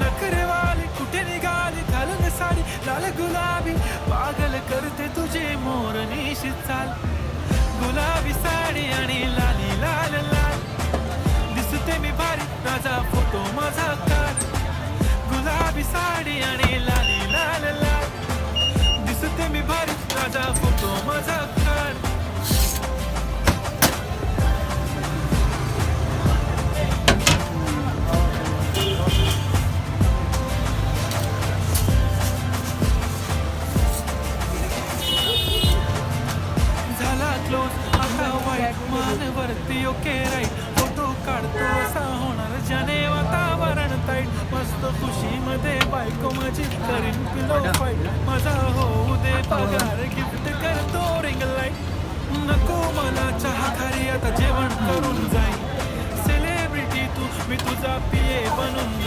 नखरेवाली कुठे निघाली घालून साडी लाल गुलाबी पागल करते तुझे मोर निशी चाल गुलाबी साडी आणि लाली लाल लाल दिसते मी भारी माझा फोटो माझा काढ गुलाबी साडी आणि लाली लाल लाल दिसते मी भारी माझा फोटो माझा काढ झाला क्लोज आता वाईट मानवरती ओके राईट फोटो काढतो असा होणार ज्याने वातावरण ताईट मस्त खुशीमध्ये बायको माझी करीन पिलो फाईट माझा होऊ दे पगार गिफ्ट करतो रिंग लाईट नको मला चहा खारी आता जेवण करून जाईन सेलिब्रिटी तू मी तुझा पिये बनून